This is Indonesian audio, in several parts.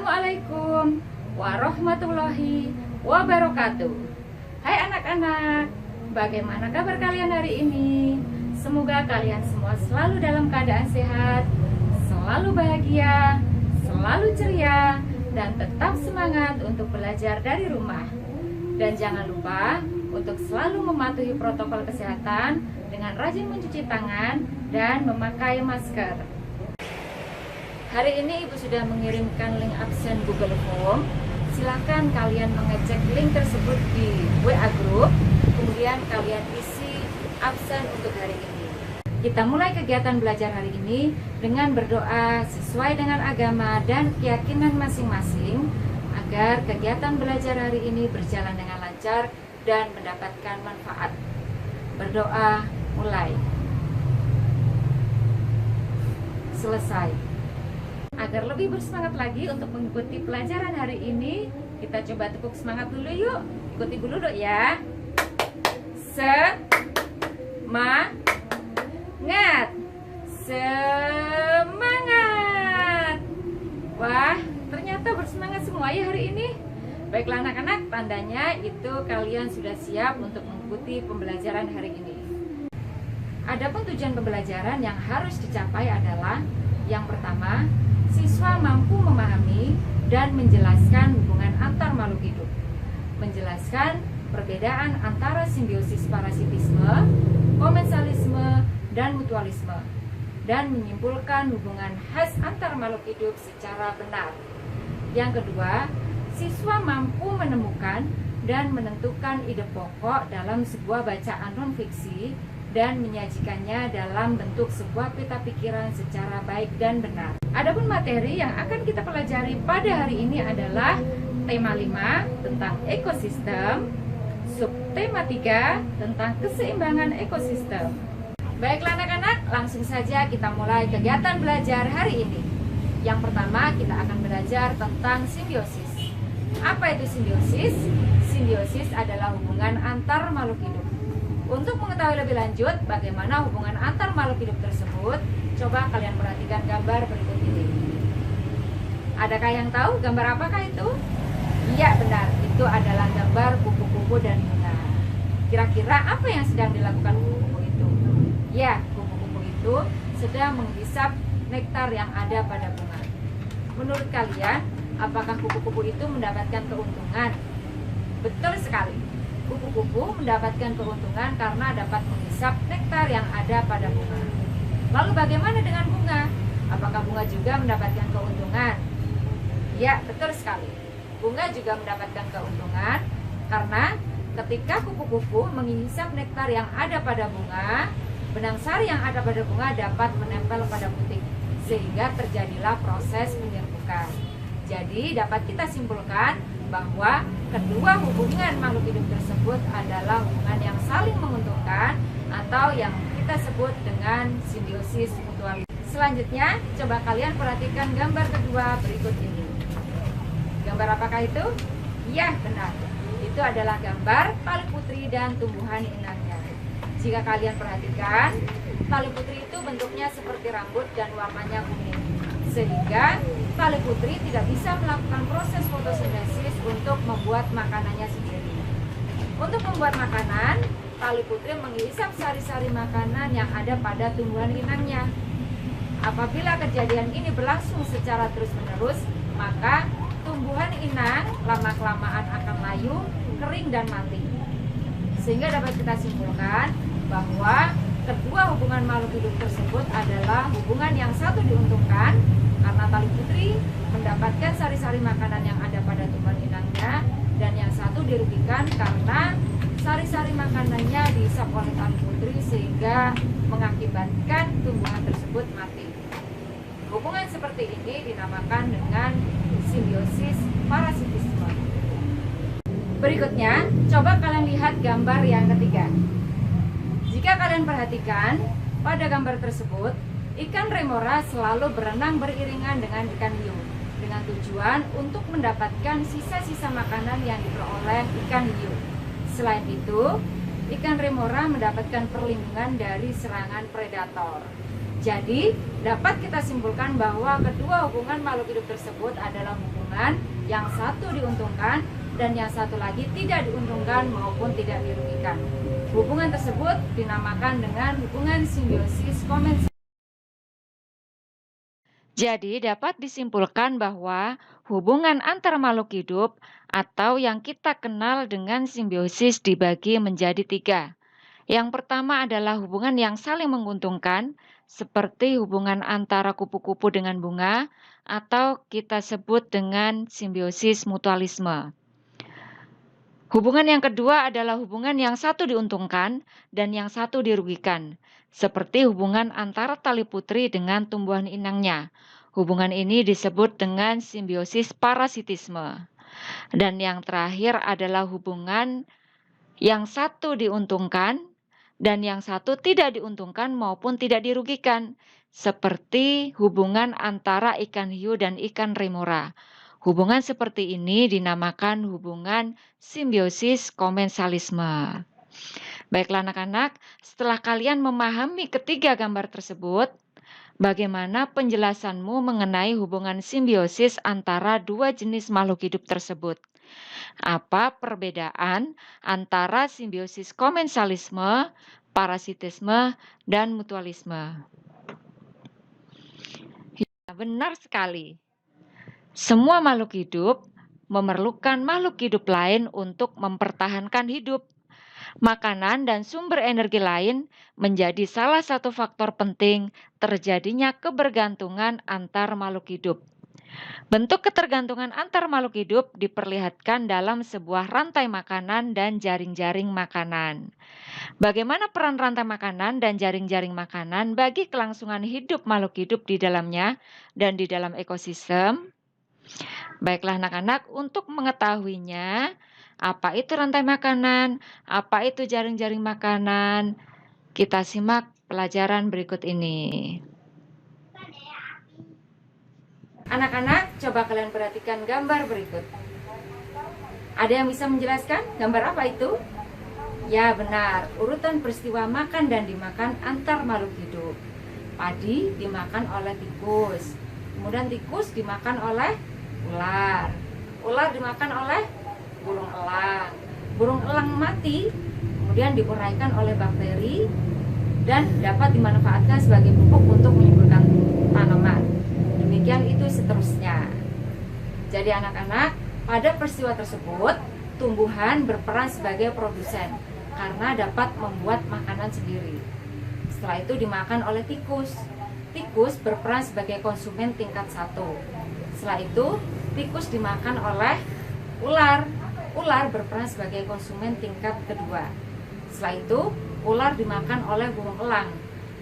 Assalamualaikum warahmatullahi wabarakatuh. Hai anak-anak, bagaimana kabar kalian hari ini? Semoga kalian semua selalu dalam keadaan sehat, selalu bahagia, selalu ceria, dan tetap semangat untuk belajar dari rumah. Dan jangan lupa untuk selalu mematuhi protokol kesehatan dengan rajin mencuci tangan dan memakai masker. Hari ini Ibu sudah mengirimkan link absen Google Form. Silakan kalian mengecek link tersebut di WA Group. Kemudian kalian isi absen untuk hari ini. Kita mulai kegiatan belajar hari ini dengan berdoa sesuai dengan agama dan keyakinan masing-masing agar kegiatan belajar hari ini berjalan dengan lancar dan mendapatkan manfaat. Berdoa mulai. Selesai. Agar lebih bersemangat lagi untuk mengikuti pelajaran hari ini, kita coba tepuk semangat dulu yuk. Ikuti dulu dong ya. Semangat. Semangat. Wah, ternyata bersemangat semua ya hari ini. Baiklah anak-anak, tandanya itu kalian sudah siap untuk mengikuti pembelajaran hari ini. Adapun tujuan pembelajaran yang harus dicapai adalah yang pertama, siswa mampu memahami dan menjelaskan hubungan antar makhluk hidup, menjelaskan perbedaan antara simbiosis parasitisme, komensalisme, dan mutualisme, dan menyimpulkan hubungan khas antar makhluk hidup secara benar. Yang kedua, siswa mampu menemukan dan menentukan ide pokok dalam sebuah bacaan non-fiksi dan menyajikannya dalam bentuk sebuah peta pikiran secara baik dan benar. Adapun materi yang akan kita pelajari pada hari ini adalah tema 5 tentang ekosistem, subtema 3 tentang keseimbangan ekosistem. Baiklah anak-anak, langsung saja kita mulai kegiatan belajar hari ini. Yang pertama kita akan belajar tentang simbiosis. Apa itu simbiosis? Simbiosis adalah hubungan antar makhluk hidup. Untuk mengetahui lebih lanjut bagaimana hubungan antar makhluk hidup tersebut, coba kalian perhatikan gambar berikut ini. Adakah yang tahu gambar apakah itu? Iya benar, itu adalah gambar kupu-kupu dan bunga. Kira-kira apa yang sedang dilakukan kupu-kupu itu? Ya, kupu-kupu itu sedang menghisap nektar yang ada pada bunga. Menurut kalian, apakah kupu-kupu itu mendapatkan keuntungan? Betul sekali. Kupu-kupu mendapatkan keuntungan karena dapat menghisap nektar yang ada pada bunga. Lalu bagaimana dengan bunga? Apakah bunga juga mendapatkan keuntungan? Ya, betul sekali. Bunga juga mendapatkan keuntungan karena ketika kupu-kupu menghisap nektar yang ada pada bunga, benang sari yang ada pada bunga dapat menempel pada puting, sehingga terjadilah proses penyerbukan. Jadi dapat kita simpulkan bahwa kedua hubungan makhluk hidup tersebut adalah hubungan yang saling menguntungkan atau yang kita sebut dengan simbiosis mutualisme. Selanjutnya, coba kalian perhatikan gambar kedua berikut ini. Gambar apakah itu? Ya, benar. Itu adalah gambar tali putri dan tumbuhan inangnya. Jika kalian perhatikan, tali putri itu bentuknya seperti rambut dan warnanya kuning, sehingga tali putri tidak bisa melakukan proses fotosintesis untuk membuat makanannya sendiri. Untuk membuat makanan, tali putri menghisap sari-sari makanan yang ada pada tumbuhan inangnya. Apabila kejadian ini berlangsung secara terus-menerus, maka tumbuhan inang lama-kelamaan akan layu, kering, dan mati. Sehingga dapat kita simpulkan bahwa kedua hubungan makhluk hidup tersebut adalah hubungan yang satu diuntungkan karena tali putri mendapatkan sari-sari makanan yang ada pada tumbuhan inangnya, dan yang satu dirugikan karena sari-sari makanannya dihisap oleh tali putri sehingga mengakibatkan tumbuhan tersebut mati. Hubungan seperti ini dinamakan dengan simbiosis parasitisme. Berikutnya, coba kalian lihat gambar yang ketiga. Jika kalian perhatikan pada gambar tersebut, ikan remora selalu berenang beriringan dengan ikan hiu dengan tujuan untuk mendapatkan sisa-sisa makanan yang diperoleh ikan hiu. Selain itu, ikan remora mendapatkan perlindungan dari serangan predator. Jadi, dapat kita simpulkan bahwa kedua hubungan makhluk hidup tersebut adalah hubungan yang satu diuntungkan dan yang satu lagi tidak diuntungkan maupun tidak dirugikan. Hubungan tersebut dinamakan dengan hubungan simbiosis komensal. Jadi dapat disimpulkan bahwa hubungan antar makhluk hidup atau yang kita kenal dengan simbiosis dibagi menjadi 3. Yang pertama adalah hubungan yang saling menguntungkan, seperti hubungan antara kupu-kupu dengan bunga, atau kita sebut dengan simbiosis mutualisme. Hubungan yang kedua adalah hubungan yang satu diuntungkan dan yang satu dirugikan, seperti hubungan antara tali putri dengan tumbuhan inangnya. Hubungan ini disebut dengan simbiosis parasitisme. Dan yang terakhir adalah hubungan yang satu diuntungkan dan yang satu tidak diuntungkan maupun tidak dirugikan, seperti hubungan antara ikan hiu dan ikan remora. Hubungan seperti ini dinamakan hubungan simbiosis komensalisme. Baiklah anak-anak, setelah kalian memahami ketiga gambar tersebut, bagaimana penjelasanmu mengenai hubungan simbiosis antara dua jenis makhluk hidup tersebut? Apa perbedaan antara simbiosis komensalisme, parasitisme, dan mutualisme? Ya, benar sekali. Semua makhluk hidup memerlukan makhluk hidup lain untuk mempertahankan hidup. Makanan dan sumber energi lain menjadi salah satu faktor penting terjadinya kebergantungan antar makhluk hidup. Bentuk ketergantungan antar makhluk hidup diperlihatkan dalam sebuah rantai makanan dan jaring-jaring makanan. Bagaimana peran rantai makanan dan jaring-jaring makanan bagi kelangsungan hidup makhluk hidup di dalamnya dan di dalam ekosistem? Baiklah anak-anak, untuk mengetahuinya, apa itu rantai makanan, apa itu jaring-jaring makanan, kita simak pelajaran berikut ini. Anak-anak, coba kalian perhatikan gambar berikut. Ada yang bisa menjelaskan gambar apa itu? Ya benar, urutan peristiwa makan dan dimakan antar makhluk hidup. Padi dimakan oleh tikus, kemudian tikus dimakan oleh ular. Ular dimakan oleh burung elang. Burung elang mati, kemudian diuraikan oleh bakteri dan dapat dimanfaatkan sebagai pupuk untuk menyuburkan tanaman. Demikian itu seterusnya. Jadi anak-anak, pada peristiwa tersebut, tumbuhan berperan sebagai produsen karena dapat membuat makanan sendiri. Setelah itu dimakan oleh tikus. Tikus berperan sebagai konsumen tingkat 1. Setelah itu, tikus dimakan oleh ular. Ular berperan sebagai konsumen tingkat kedua. Setelah itu, ular dimakan oleh burung elang.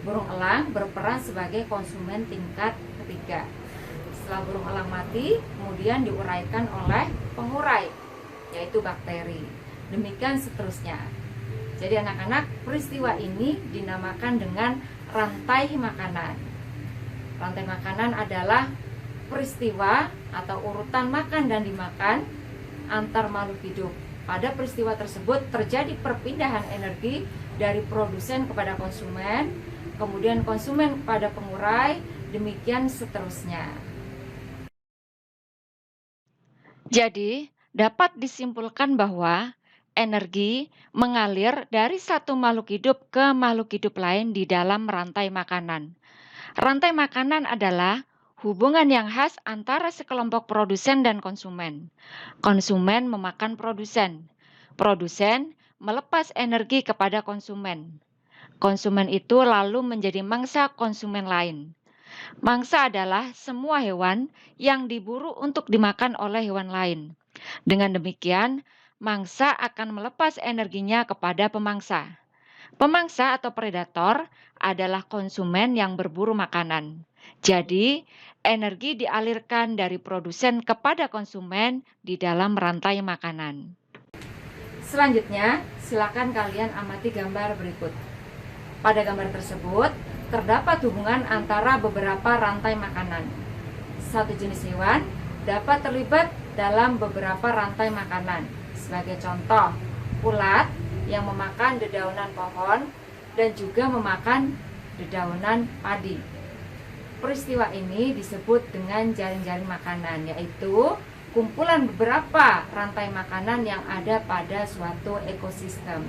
Burung elang berperan sebagai konsumen tingkat ketiga. Setelah burung elang mati, kemudian diuraikan oleh pengurai, yaitu bakteri. Demikian seterusnya. Jadi anak-anak, peristiwa ini dinamakan dengan rantai makanan. Rantai makanan adalah peristiwa atau urutan makan dan dimakan antar makhluk hidup. Pada peristiwa tersebut terjadi perpindahan energi dari produsen kepada konsumen, kemudian konsumen kepada pengurai, demikian seterusnya. Jadi, dapat disimpulkan bahwa energi mengalir dari satu makhluk hidup ke makhluk hidup lain di dalam rantai makanan. Rantai makanan adalah hubungan yang khas antara sekelompok produsen dan konsumen. Konsumen memakan produsen. Produsen melepas energi kepada konsumen. Konsumen itu lalu menjadi mangsa konsumen lain. Mangsa adalah semua hewan yang diburu untuk dimakan oleh hewan lain. Dengan demikian, mangsa akan melepas energinya kepada pemangsa. Pemangsa atau predator adalah konsumen yang berburu makanan. Jadi, energi dialirkan dari produsen kepada konsumen di dalam rantai makanan. Selanjutnya, silakan kalian amati gambar berikut. Pada gambar tersebut, terdapat hubungan antara beberapa rantai makanan. Satu jenis hewan dapat terlibat dalam beberapa rantai makanan. Sebagai contoh, ulat yang memakan dedaunan pohon dan juga memakan dedaunan padi. Peristiwa ini disebut dengan jaring-jaring makanan, yaitu kumpulan beberapa rantai makanan yang ada pada suatu ekosistem.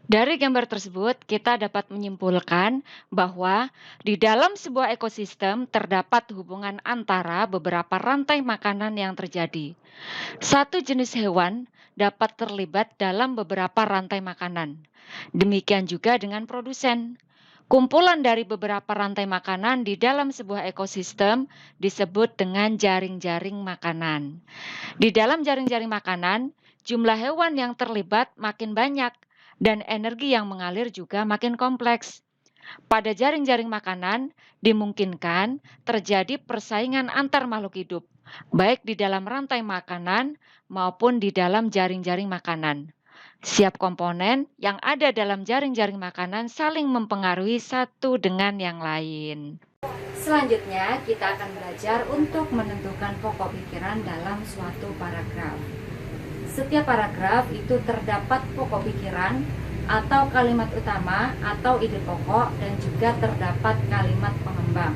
Dari gambar tersebut, kita dapat menyimpulkan bahwa di dalam sebuah ekosistem terdapat hubungan antara beberapa rantai makanan yang terjadi. Satu jenis hewan dapat terlibat dalam beberapa rantai makanan. Demikian juga dengan produsen. Kumpulan dari beberapa rantai makanan di dalam sebuah ekosistem disebut dengan jaring-jaring makanan. Di dalam jaring-jaring makanan, jumlah hewan yang terlibat makin banyak dan energi yang mengalir juga makin kompleks. Pada jaring-jaring makanan, dimungkinkan terjadi persaingan antar makhluk hidup, baik di dalam rantai makanan maupun di dalam jaring-jaring makanan. Setiap komponen yang ada dalam jaring-jaring makanan saling mempengaruhi satu dengan yang lain. Selanjutnya, kita akan belajar untuk menentukan pokok pikiran dalam suatu paragraf. Setiap paragraf itu terdapat pokok pikiran atau kalimat utama atau ide pokok dan juga terdapat kalimat pengembang.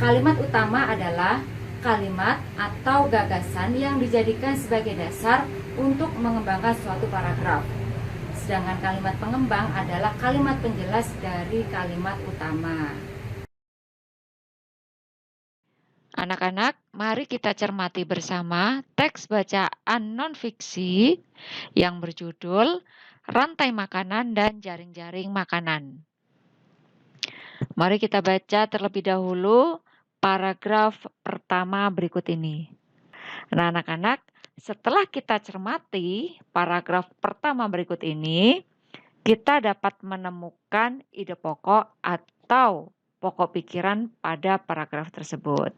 Kalimat utama adalah kalimat atau gagasan yang dijadikan sebagai dasar untuk mengembangkan suatu paragraf. Sedangkan kalimat pengembang adalah kalimat penjelas dari kalimat utama. Anak-anak, mari kita cermati bersama teks bacaan non-fiksi yang berjudul Rantai Makanan dan Jaring-Jaring Makanan. Mari kita baca terlebih dahulu paragraf pertama berikut ini. Nah, anak-anak, setelah kita cermati paragraf pertama berikut ini, kita dapat menemukan ide pokok atau pokok pikiran pada paragraf tersebut.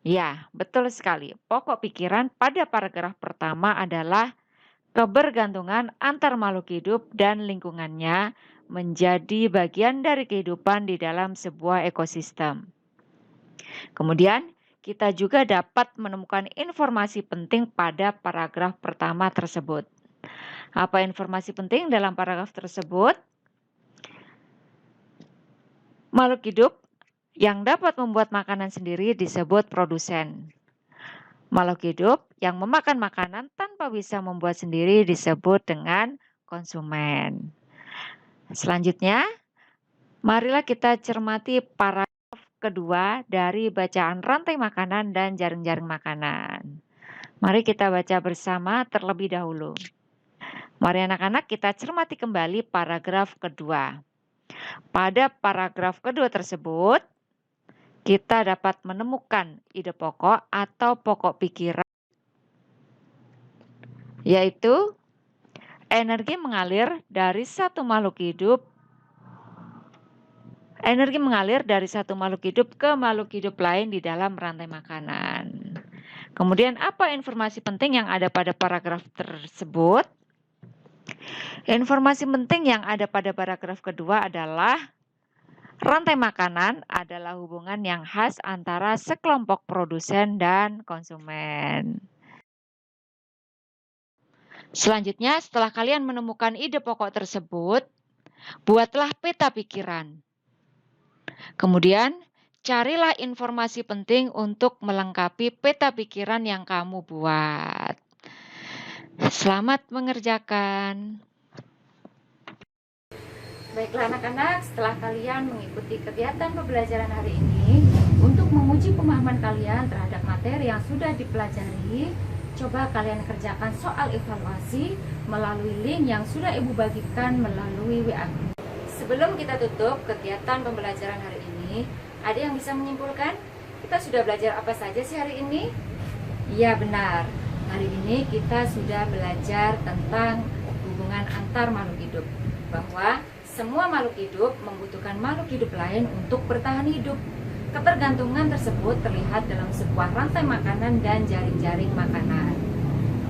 Ya, betul sekali. Pokok pikiran pada paragraf pertama adalah kebergantungan antar makhluk hidup dan lingkungannya menjadi bagian dari kehidupan di dalam sebuah ekosistem. Kemudian, kita juga dapat menemukan informasi penting pada paragraf pertama tersebut. Apa informasi penting dalam paragraf tersebut? Makhluk hidup yang dapat membuat makanan sendiri disebut produsen. Makhluk hidup yang memakan makanan tanpa bisa membuat sendiri disebut dengan konsumen. Selanjutnya, marilah kita cermati paragraf kedua dari bacaan rantai makanan dan jaring-jaring makanan. Mari kita baca bersama terlebih dahulu. Mari anak-anak kita cermati kembali paragraf kedua. Pada paragraf kedua tersebut, kita dapat menemukan ide pokok atau pokok pikiran, yaitu energi mengalir dari satu makhluk hidup ke makhluk hidup lain di dalam rantai makanan. Kemudian apa informasi penting yang ada pada paragraf tersebut? Informasi penting yang ada pada paragraf kedua adalah rantai makanan adalah hubungan yang khas antara sekelompok produsen dan konsumen. Selanjutnya, setelah kalian menemukan ide pokok tersebut, buatlah peta pikiran. Kemudian, carilah informasi penting untuk melengkapi peta pikiran yang kamu buat. Selamat mengerjakan. Baiklah anak-anak, setelah kalian mengikuti kegiatan pembelajaran hari ini, untuk menguji pemahaman kalian terhadap materi yang sudah dipelajari, coba kalian kerjakan soal evaluasi melalui link yang sudah Ibu bagikan melalui WA. Sebelum kita tutup kegiatan pembelajaran hari ini, ada yang bisa menyimpulkan kita sudah belajar apa saja sih hari ini? Iya benar, hari ini kita sudah belajar tentang hubungan antar makhluk hidup, bahwa semua makhluk hidup membutuhkan makhluk hidup lain untuk bertahan hidup. Ketergantungan tersebut terlihat dalam sebuah rantai makanan dan jaring-jaring makanan.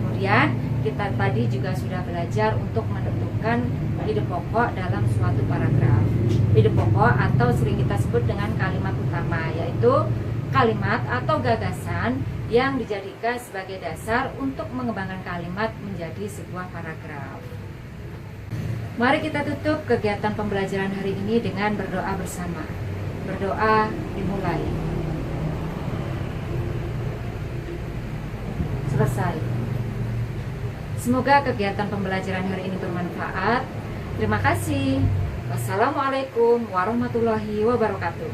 Kemudian kita tadi juga sudah belajar untuk menentukan ide pokok dalam suatu paragraf. Ide pokok atau sering kita sebut dengan kalimat utama, yaitu kalimat atau gagasan yang dijadikan sebagai dasar untuk mengembangkan kalimat menjadi sebuah paragraf. Mari kita tutup kegiatan pembelajaran hari ini dengan berdoa bersama. Berdoa dimulai. Selesai. Semoga kegiatan pembelajaran hari ini bermanfaat. Terima kasih. Wassalamualaikum warahmatullahi wabarakatuh.